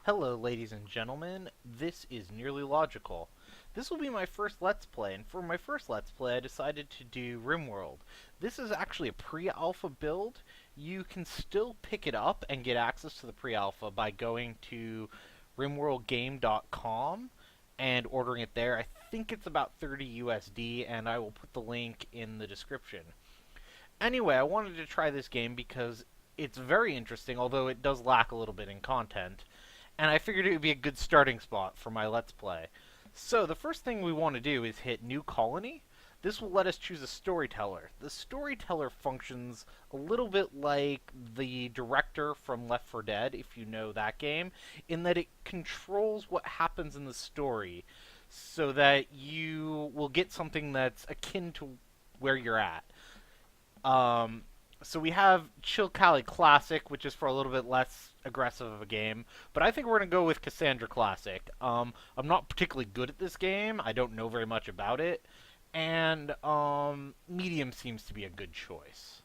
Hello, ladies and gentlemen. This is Nearly Logical. This will be my first Let's Play, and for my first Let's Play, I decided to do RimWorld. This is actually a pre-alpha build. You can still pick it up and get access to the pre-alpha by going to rimworldgame.com and ordering it there. I think it's about 30 USD, and I will put the link in the description. Anyway, I wanted to try this game because it's very interesting, although it does lack a little bit in content. And I figured it would be a good starting spot for my Let's Play. So the first thing we want to do is hit New Colony. This will let us choose a storyteller. The storyteller functions a little bit like the director from Left 4 Dead, if you know that game, in that it controls what happens in the story so that you will get something that's akin to where you're at. So we have Chill Cali Classic, which is for a little bit less aggressive of a game, but I think we're going to go with Cassandra Classic. I'm not particularly good at this game. I don't know very much about it, and Medium seems to be a good choice.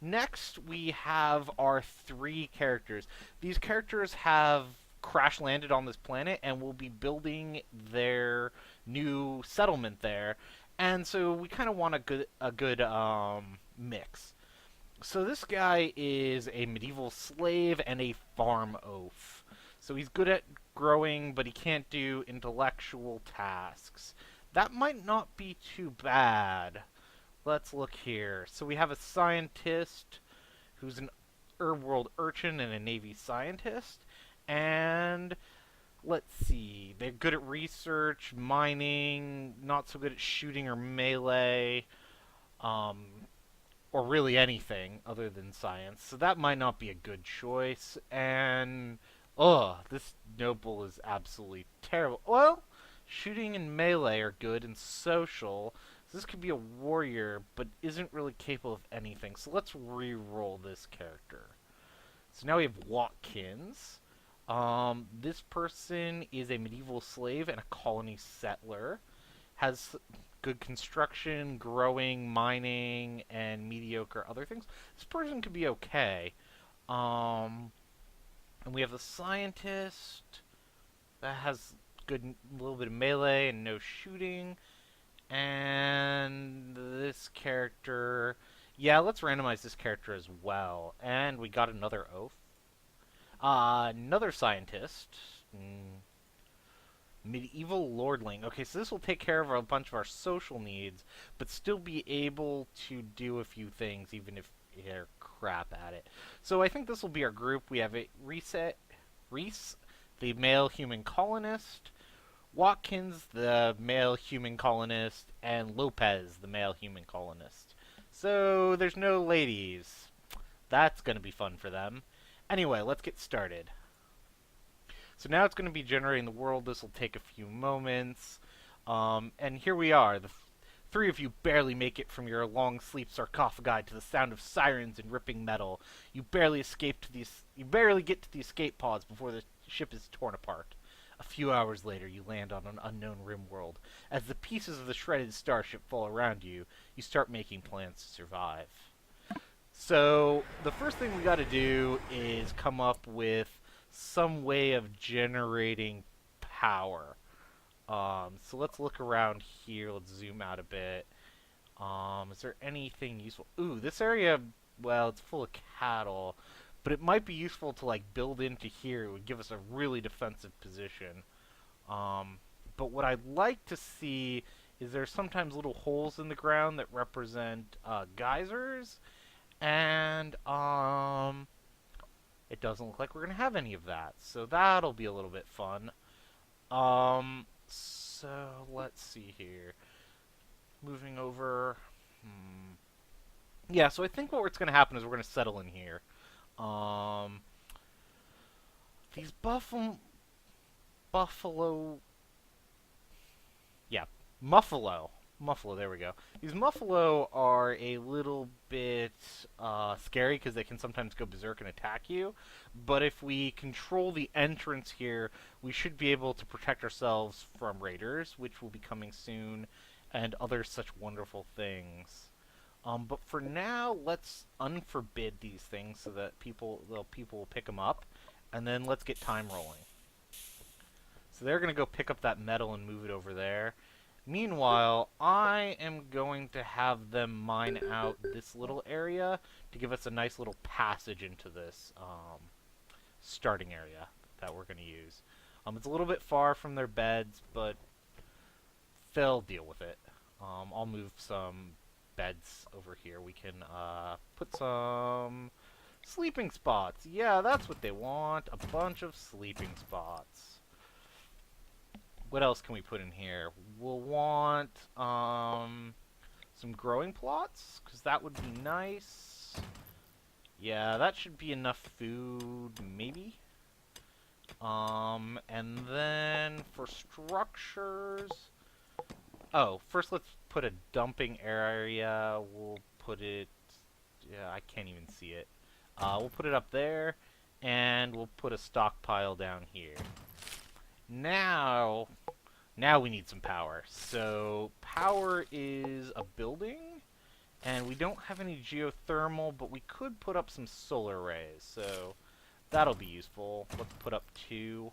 Next, we have our three characters. These characters have crash landed on this planet and will be building their new settlement there, and so we kind of want a good mix. So this guy is a medieval slave and a farm oaf. So he's good at growing, but he can't do intellectual tasks. That might not be too bad. Let's look here. So we have a scientist who's an RimWorld urchin and a Navy scientist. And let's see. They're good at research, mining, not so good at shooting or melee. Or really anything other than science. So that might not be a good choice. And, this noble is absolutely terrible. Well, shooting and melee are good and social. So this could be a warrior, but isn't really capable of anything. So let's re-roll this character. So now we have Watkins. This person is a medieval slave and a colony settler. Has good construction, growing, mining, and mediocre other things. This person could be okay. And we have the scientist that has good little bit of melee and no shooting. And this character, yeah, let's randomize this character as well. And we got another oath. Another scientist. Medieval lordling. Okay, so this will take care of a bunch of our social needs, but still be able to do a few things, even if they're crap at it. So I think this will be our group. We have a Reese, the male human colonist, Watkins, the male human colonist, and Lopez, the male human colonist. So there's no ladies. That's going to be fun for them. Anyway, let's get started. So now it's going to be generating the world. This will take a few moments. And here we are. The three of you barely make it from your long sleep sarcophagi to the sound of sirens and ripping metal. You barely get to the escape pods before the ship is torn apart. A few hours later, you land on an unknown rim world. As the pieces of the shredded starship fall around you, you start making plans to survive. So the first thing we got to do is come up with some way of generating power. So let's look around here. Let's zoom out a bit. Is there anything useful? Ooh, this area, well, it's full of cattle, but it might be useful to like build into here. It would give us a really defensive position. But what I'd like to see is there's sometimes little holes in the ground that represent geysers, and it doesn't look like we're going to have any of that. So that'll be a little bit fun. So let's see here. Moving over. Yeah, so I think what's going to happen is we're going to settle in here. These buffalo... Yeah, Muffalo, there we go. These Muffalo are a little bit scary because they can sometimes go berserk and attack you. But if we control the entrance here, we should be able to protect ourselves from raiders, which will be coming soon, and other such wonderful things. But for now, let's unforbid these things so that people will pick them up, and then let's get time rolling. So they're going to go pick up that metal and move it over there. Meanwhile, I am going to have them mine out this little area to give us a nice little passage into this starting area that we're going to use. It's a little bit far from their beds, but they'll deal with it. I'll move some beds over here. We can put some sleeping spots. Yeah, that's what they want. A bunch of sleeping spots. What else can we put in here? We'll want some growing plots, because that would be nice. Yeah, that should be enough food, maybe. And then for structures... Oh, first let's put a dumping area. We'll put it... Yeah, I can't even see it. We'll put it up there, and we'll put a stockpile down here. Now we need some power. So, power is a building, and we don't have any geothermal, but we could put up some solar arrays, so that'll be useful. Let's put up 2.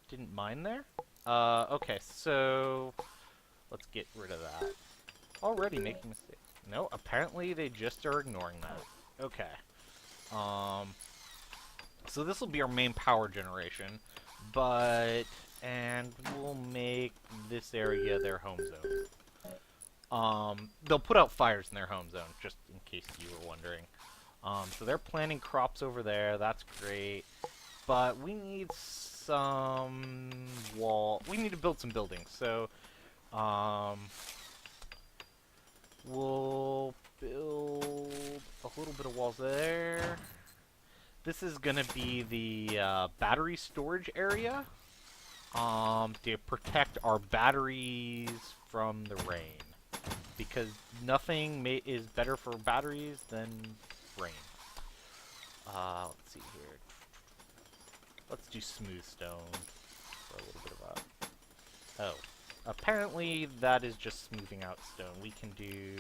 Didn't mine there? Okay, so let's get rid of that. Already making mistakes. No, apparently they just are ignoring that. Okay. So this will be our main power generation, and we'll make this area their home zone. They'll put out fires in their home zone, just in case you were wondering. So they're planting crops over there, that's great. But we need some we need to build some buildings, so, we'll build a little bit of walls there. This is gonna be the battery storage area to protect our batteries from the rain, because nothing is better for batteries than rain. Let's see here. Let's do smooth stone for a little bit of that. Oh, apparently that is just smoothing out stone. We can do...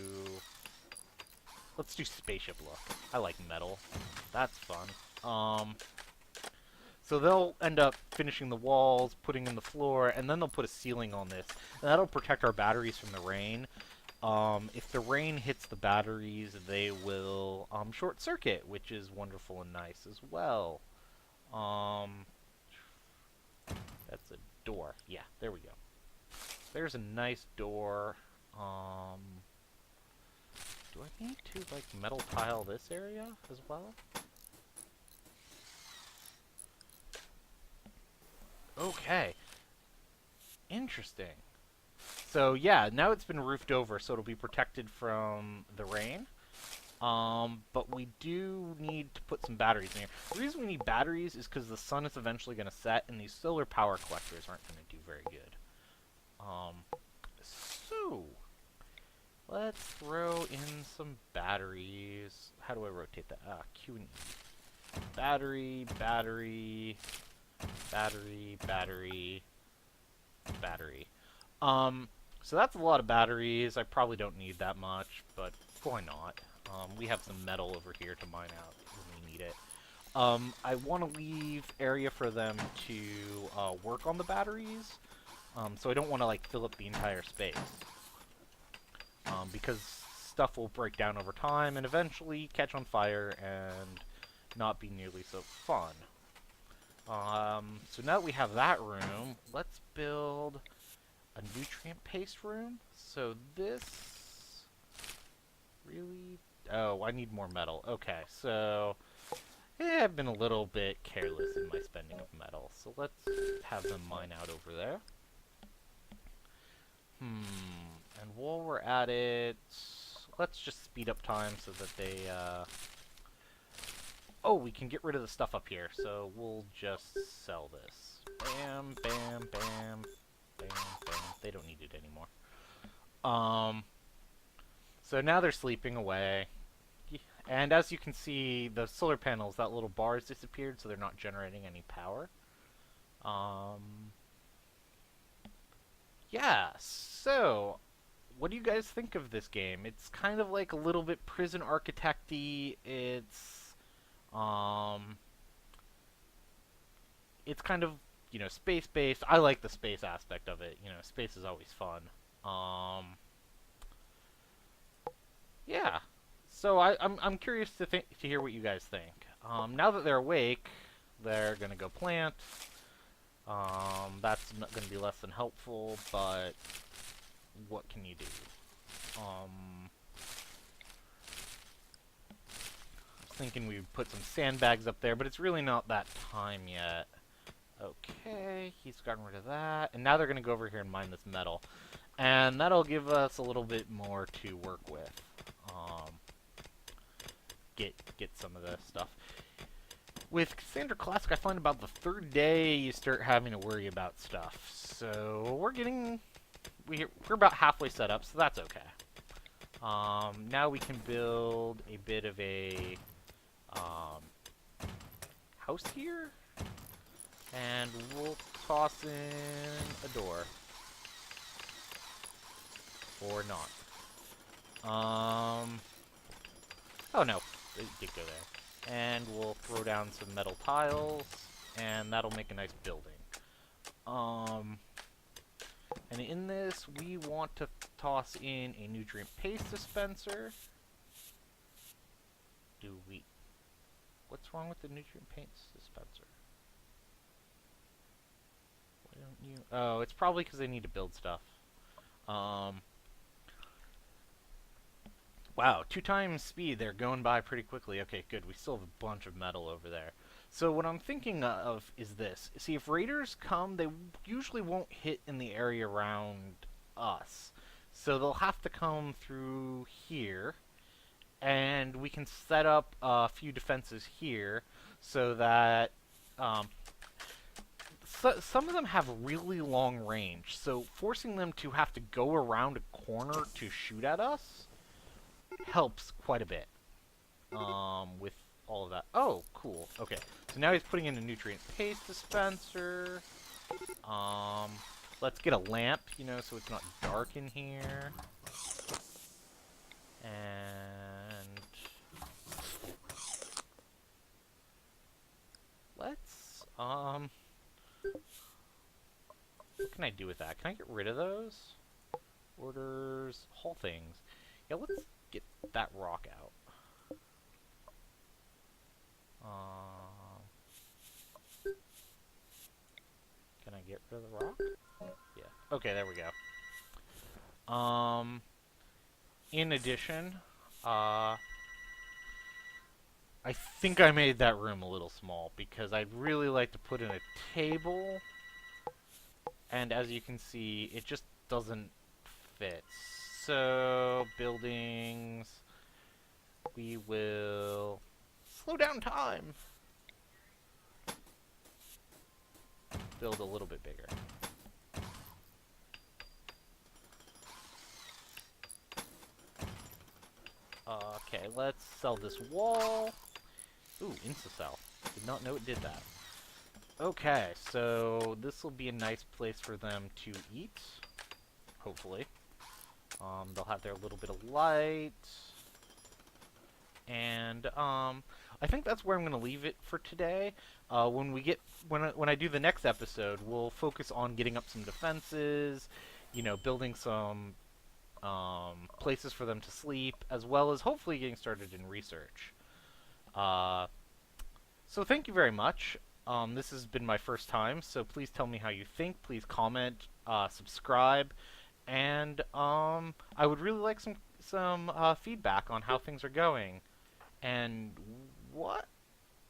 Let's do spaceship look. I like metal. That's fun. So they'll end up finishing the walls, putting in the floor, and then they'll put a ceiling on this. And that'll protect our batteries from the rain. If the rain hits the batteries, they will short circuit, which is wonderful and nice as well. That's a door. Yeah, there we go. There's a nice door. Do I need to, like, metal tile this area as well? Okay. Interesting. So, yeah, now it's been roofed over, so it'll be protected from the rain. But we do need to put some batteries in here. The reason we need batteries is because the sun is eventually going to set, and these solar power collectors aren't going to do very good. So, let's throw in some batteries. How do I rotate that? Q and E. Battery, battery, battery, battery, battery. So that's a lot of batteries. I probably don't need that much, but why not? We have some metal over here to mine out when we need it. I want to leave area for them to work on the batteries, so I don't want to like fill up the entire space, because stuff will break down over time and eventually catch on fire and not be nearly so fun. So now that we have that room, let's build a nutrient paste room. So this really... Oh, I need more metal. Okay, so... Yeah, I've been a little bit careless in my spending of metal. So let's have them mine out over there. And while we're at it, let's just speed up time so that they... Oh, we can get rid of the stuff up here, so we'll just sell this. Bam, bam, bam, bam, bam. They don't need it anymore. So now they're sleeping away. And as you can see, the solar panels, that little bar has disappeared, so they're not generating any power. Yeah, so... What do you guys think of this game? It's kind of like a little bit prison architect-y. It's it's kind of, space-based. I like the space aspect of it. Space is always fun. Yeah. So I'm curious to hear what you guys think. Now that they're awake, they're gonna go plant. That's gonna be less than helpful, but what can you do? I was thinking we would put some sandbags up there, but it's really not that time yet. Okay, he's gotten rid of that, and now they're gonna go over here and mine this metal, and that'll give us a little bit more to work with. Get some of this stuff. With Kickstarter Classic, I find about the third day you start having to worry about stuff. So we're about halfway set up, so that's okay. Now we can build a bit of a house here, and we'll toss in a door, or not. Oh no, it did go there. And we'll throw down some metal tiles, and that'll make a nice building. And in this, we want to toss in a nutrient paste dispenser. What's wrong with the nutrient paste dispenser? Why don't you? Oh, it's probably because they need to build stuff. Wow, 2 times speed. They're going by pretty quickly. Okay, good. We still have a bunch of metal over there. So what I'm thinking of is this. See, if raiders come, they usually won't hit in the area around us. So they'll have to come through here. And we can set up a few defenses here so that... some of them have really long range. So forcing them to have to go around a corner to shoot at us helps quite a bit with all of that. Oh, cool. Okay, so now he's putting in a nutrient paste dispenser. Let's get a lamp, so it's not dark in here. And let's what can I do with that? Can I get rid of those? Orders, whole things. Yeah, let's get that rock out. Can I get rid of the rock? Yeah. Okay, there we go. In addition, I think I made that room a little small because I'd really like to put in a table, and as you can see, it just doesn't fit. So, buildings, we will slow down time. Build a little bit bigger. Okay, let's sell this wall. Ooh, insta-sell. Did not know it did that. Okay, so this will be a nice place for them to eat, hopefully. They'll have their little bit of light. And I think that's where I'm going to leave it for today. When I do the next episode, we'll focus on getting up some defenses, building some places for them to sleep, as well as hopefully getting started in research. So thank you very much. This has been my first time, so please tell me how you think. Please comment, subscribe, and I would really like some feedback on how things are going. And what?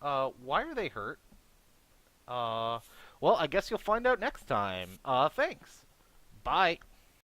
Why are they hurt? Well, I guess you'll find out next time. Thanks. Bye.